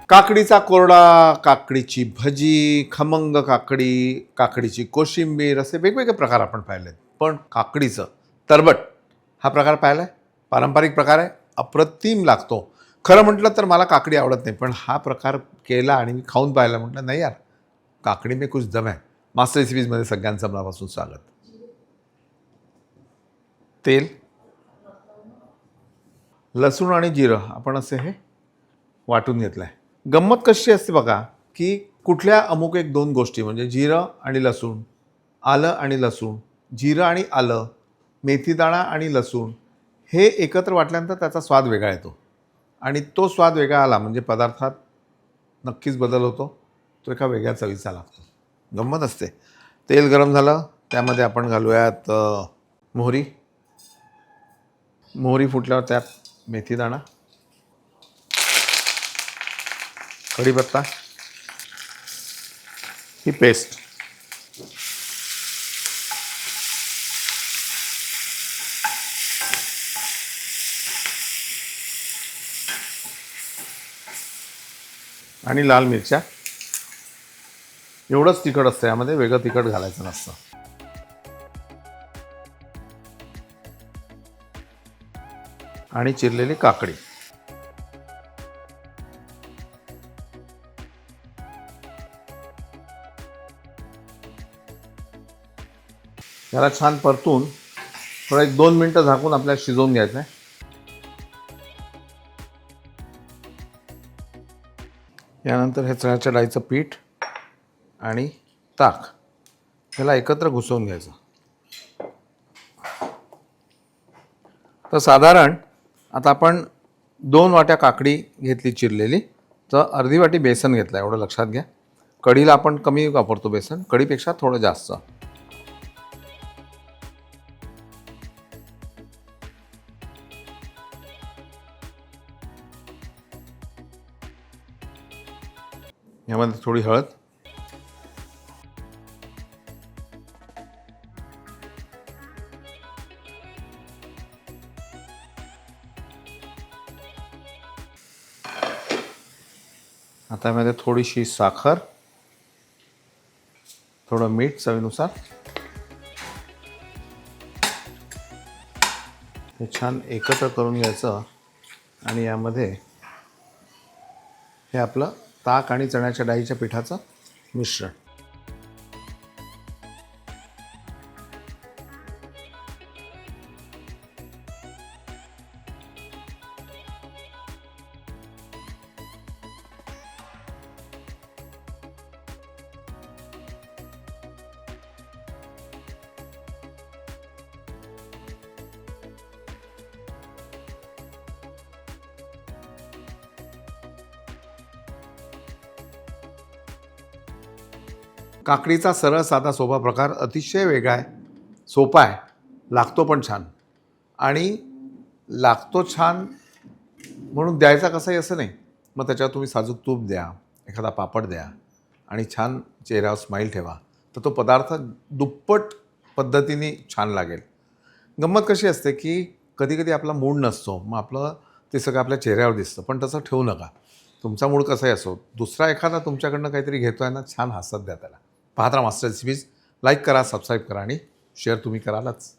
काकडीचा कोरडा, काकडीची भजी, खमंग काकडी, काकडीची कोशिंबीर असे वेगवेगळे प्रकार आपण पाहिलेत. पण काकडीचं तरबट हा प्रकार पाहिला आहे. पारंपरिक प्रकार आहे, अप्रतिम लागतो. खरं म्हटलं तर मला काकडी आवडत नाही, पण हा प्रकार केला आणि मी खाऊन पाहिला. म्हटलं नाही यार, काकडी में कुछ दम है. मास्टर रेसिपीजमध्ये सगळ्यांचं मनापासून स्वागत. तेल, लसूण आणि जिरं आपण असे हे वाटून घेतलं आहे. गंमत कशी असते बघा, की कुठल्या अमुक एक दोन गोष्टी म्हणजे जिरं आणि लसूण, आलं आणि लसूण, जिरं आणि आलं, मेथीदाणा आणि लसूण हे एकत्र वाटल्यानंतर त्याचा स्वाद वेगळा येतो. आणि तो स्वाद वेगळा आला म्हणजे पदार्थात नक्कीच बदल होतो. तो एका वेगळ्या चवीचा लागतो. गंमत असते. तेल गरम झालं, त्यामध्ये आपण घालूयात मोहरी. मोहरी फुटल्यावर त्यात मेथीदाणा, कढीपत्ता, ही पेस्ट, आणि लाल मिरच्या. एवढंच तिखट असतं, यामध्ये वेगळं तिखट घालायचं नसतं. आणि चिरलेली काकडी. याला छान परतून थोडं 1-2 मिनटं झाकून आपल्याला शिजवून घ्यायचं आहे. यानंतर हे चण्याच्या डाळीचं पीठ आणि ताक ह्याला एकत्र घुसवून घ्यायचं. तर साधारण आता आपण 2 वाट्या काकडी घेतली चिरलेली, तर अर्धी वाटी बेसन घेतलं, एवढं लक्षात घ्या. कढीला आपण कमी वापरतो बेसन, कढीपेक्षा थोडं जास्त. यामध्ये थोडी हळद, आता यामध्ये थोडीशी साखर, थोडं मीठ चवीनुसार. हे छान एकत्र करून घ्यायचं आणि यामध्ये हे आपलं ताक आणि चण्याच्या डाळीच्या पिठाचं मिश्रण. काकडीचा सरळ साधा सोपा प्रकार अतिशय वेगळा आहे, सोपा आहे, लागतो पण छान. आणि लागतो छान म्हणून द्यायचा कसाही असं नाही. मग त्याच्यावर तुम्ही साजूक तूप द्या, एखादा पापड द्या आणि छान चेहऱ्यावर स्माईल ठेवा, तर तो पदार्थ दुप्पट पद्धतीने छान लागेल. गंमत कशी असते की कधीकधी आपला मूड नसतो, मग आपलं ते सगळं आपल्या चेहऱ्यावर दिसतं. पण तसं ठेवू नका. तुमचा मूड कसाही असो, दुसरा एखादा तुमच्याकडनं काहीतरी घेतो आहे ना, छान हसत द्या त्याला. पाहत राहा मास्टर रेसिपीज. लाईक करा, सबस्क्राईब करा आणि शेअर तुम्ही करालच.